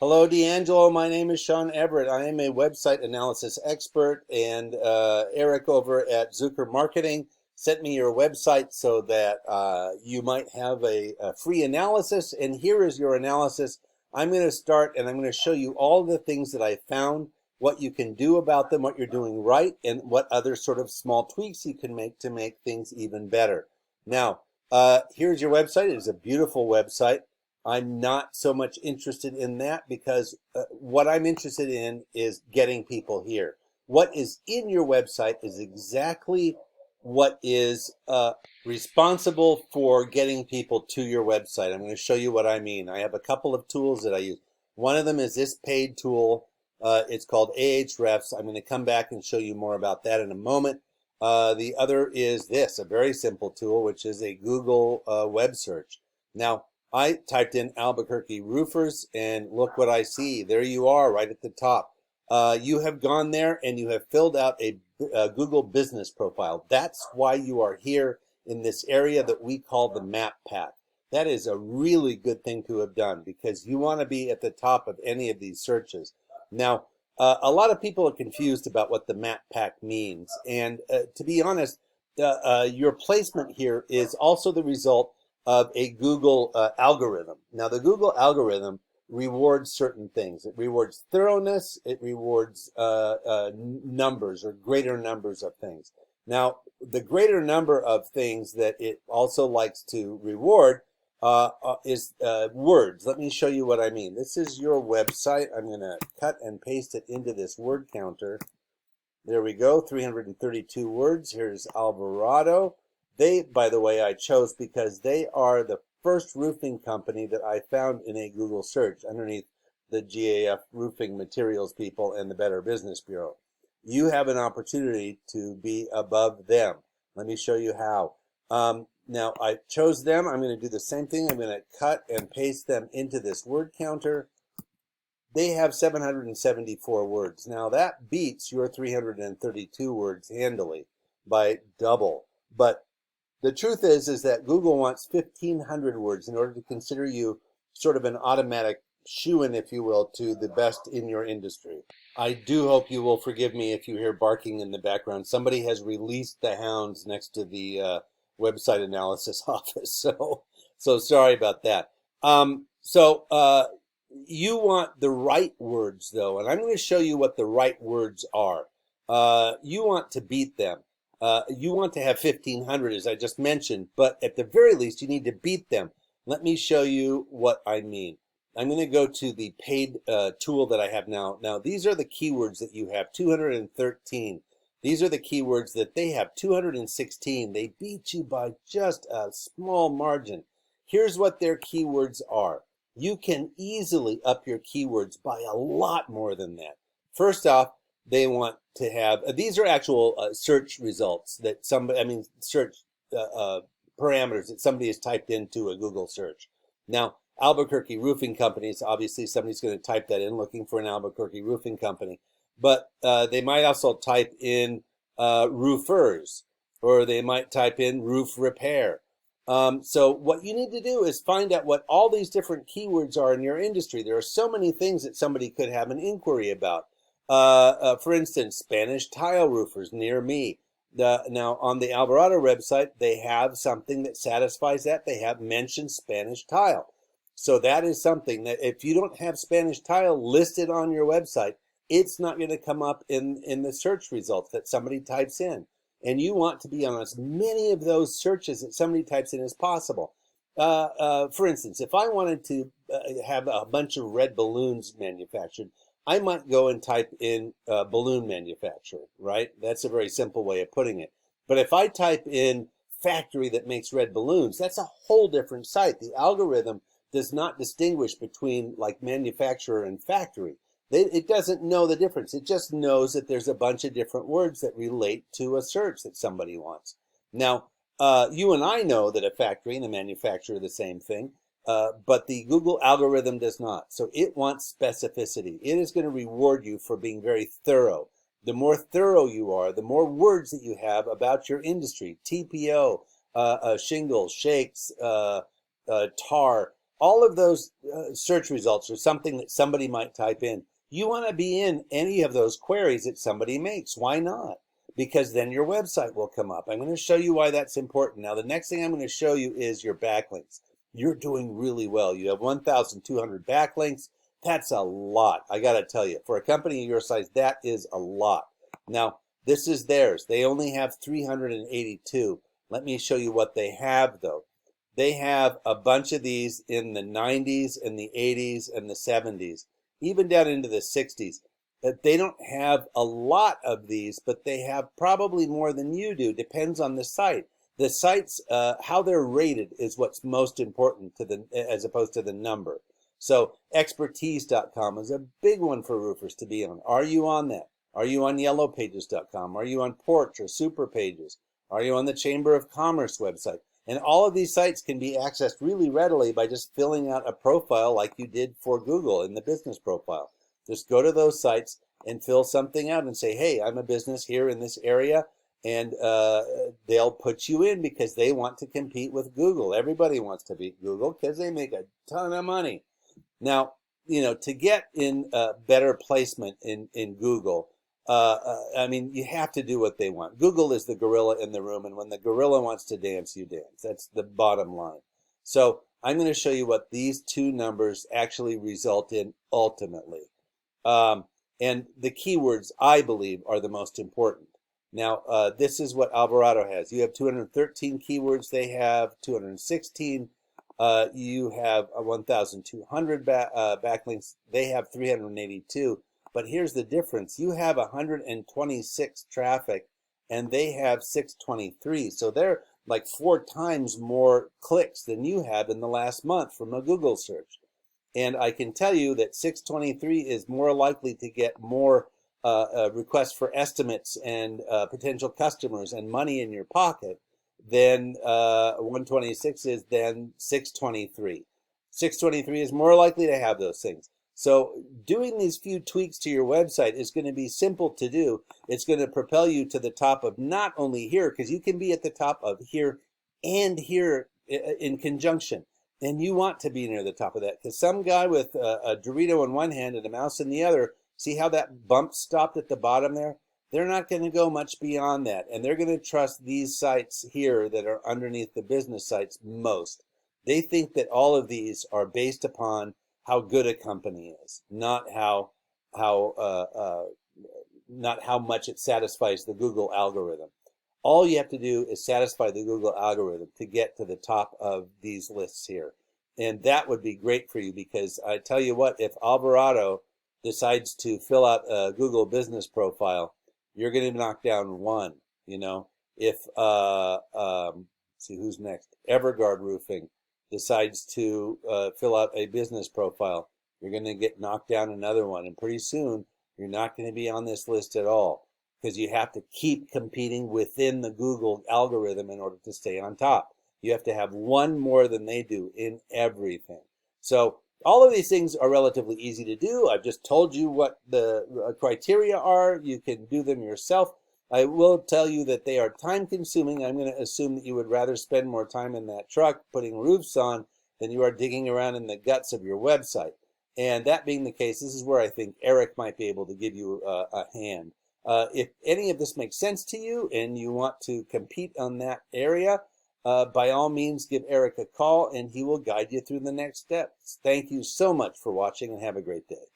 Hello, D'Angelo. My name is Sean Everett. I am a website analysis expert, and Eric over at Zucker Marketing sent me your website so that you might have a free analysis. And here is your analysis. I'm going to start and I'm going to show you all the things that I found, what you can do about them, what you're doing right, and what other sort of small tweaks you can make to make things even better. Now, here's your website. It is a beautiful website. I'm not so much interested in that because what I'm interested in is getting people here. What is in your website is exactly what is responsible for getting people to your website. I'm going to show you what I mean. I have a couple of tools that I use. One of them is this paid tool. It's called Ahrefs. I'm going to come back and show you more about that in a moment. The other is this, a very simple tool, which is a Google web search. Now, I typed in Albuquerque roofers and look what I see. There you are right at the top. You have gone there and you have filled out a Google business profile. That's why you are here in this area that we call the map pack. That is a really good thing to have done because you want to be at the top of any of these searches. Now, a lot of people are confused about what the map pack means. And to be honest, your placement here is also the result of a Google algorithm. Now, the Google algorithm rewards certain things. It rewards thoroughness. It rewards numbers or greater numbers of things. Now, the greater number of things that it also likes to reward is words. Let me show you what I mean. This is your website. I'm going to cut and paste it into this word counter. There we go, 332 words. Here's Alvarado. They, by the way, I chose because they are the first roofing company that I found in a Google search underneath the GAF roofing materials people and the Better Business Bureau. You have an opportunity to be above them. Let me show you how. Now, I chose them. I'm going to do the same thing. I'm going to cut and paste them into this word counter. They have 774 words. Now that beats your 332 words handily by double. But the truth is that Google wants 1,500 words in order to consider you sort of an automatic shoo-in, if you will, to the best in your industry. I do hope you will forgive me if you hear barking in the background. Somebody has released the hounds next to the website analysis office, so sorry about that. You want the right words, though, and I'm going to show you what the right words are. You want to beat them. You want to have 1,500, as I just mentioned, but at the very least, you need to beat them. Let me show you what I mean. I'm going to go to the paid tool that I have now. Now, these are the keywords that you have, 213. These are the keywords that they have, 216. They beat you by just a small margin. Here's what their keywords are. You can easily up your keywords by a lot more than that. First off, they want to have, these are actual search results that search parameters that somebody has typed into a Google search. Now, Albuquerque Roofing Companies, obviously somebody's going to type that in looking for an Albuquerque roofing company. But they might also type in roofers, or they might type in roof repair. So what you need to do is find out what all these different keywords are in your industry. There are so many things that somebody could have an inquiry about. For instance, Spanish tile roofers near me. Now, on the Alvarado website, they have something that satisfies that. They have mentioned Spanish tile. So that is something that if you don't have Spanish tile listed on your website, it's not going to come up in the search results that somebody types in. And you want to be on as many of those searches that somebody types in as possible. For instance, if I wanted to have a bunch of red balloons manufactured, I might go and type in balloon manufacturer, right? That's a very simple way of putting it. But if I type in factory that makes red balloons, that's a whole different site. The algorithm does not distinguish between like manufacturer and factory. It doesn't know the difference. It just knows that there's a bunch of different words that relate to a search that somebody wants. Now, you and I know that a factory and a manufacturer are the same thing, but the Google algorithm does not. So it wants specificity. It is going to reward you for being very thorough. The more thorough you are, the more words that you have about your industry, TPO, shingles, shakes, tar, all of those search results are something that somebody might type in. You want to be in any of those queries that somebody makes. Why not? Because then your website will come up. I'm going to show you why that's important. Now, the next thing I'm going to show you is your backlinks. You're doing really well. You have 1,200 backlinks. That's a lot. I got to tell you, for a company your size, that is a lot. Now, this is theirs. They only have 382. Let me show you what they have, though. They have a bunch of these in the 90s and the 80s and the 70s, even down into the 60s. They don't have a lot of these, but they have probably more than you do. Depends on the site. The sites, how they're rated is what's most important to as opposed to the number. So expertise.com is a big one for roofers to be on. Are you on that? Are you on yellowpages.com? Are you on Porch or Superpages? Are you on the Chamber of Commerce website? And all of these sites can be accessed really readily by just filling out a profile like you did for Google in the business profile. Just go to those sites and fill something out and say, hey, I'm a business here in this area, and they'll put you in because they want to compete with Google. Everybody wants to beat Google because they make a ton of money. Now, to get in better placement in Google, I mean, you have to do what they want. Google is the gorilla in the room, and when the gorilla wants to dance, you dance. That's the bottom line. So I'm going to show you what these two numbers actually result in ultimately. And the keywords, I believe, are the most important. Now, this is what Alvarado has. You have 213 keywords. They have 216. You have 1,200 backlinks. They have 382. But here's the difference. You have 126 traffic, and they have 623. So they're like 4 times more clicks than you have in the last month from a Google search. And I can tell you that 623 is more likely to get more requests for estimates and potential customers and money in your pocket than 126 is than 623. 623 is more likely to have those things. So doing these few tweaks to your website is going to be simple to do. It's going to propel you to the top of not only here, because you can be at the top of here and here in conjunction. And you want to be near the top of that, because some guy with a Dorito in one hand and a mouse in the other, see how that bump stopped at the bottom there? They're not going to go much beyond that. And they're going to trust these sites here that are underneath the business sites most. They think that all of these are based upon how good a company is, not how much it satisfies the Google algorithm. All you have to do is satisfy the Google algorithm to get to the top of these lists here. And that would be great for you, because I tell you what, if Alvarado decides to fill out a Google business profile, you're going to knock down one. If see who's next, Everguard Roofing decides to fill out a business profile, you're going to get knocked down another one. And pretty soon, you're not going to be on this list at all, because you have to keep competing within the Google algorithm in order to stay on top. You have to have one more than they do in everything. So all of these things are relatively easy to do. I've just told you what the criteria are. You can do them yourself. I will tell you that they are time consuming. I'm going to assume that you would rather spend more time in that truck putting roofs on than you are digging around in the guts of your website. And that being the case, this is where I think Eric might be able to give you a hand. If any of this makes sense to you and you want to compete on that area, by all means, give Eric a call and he will guide you through the next steps. Thank you so much for watching, and have a great day.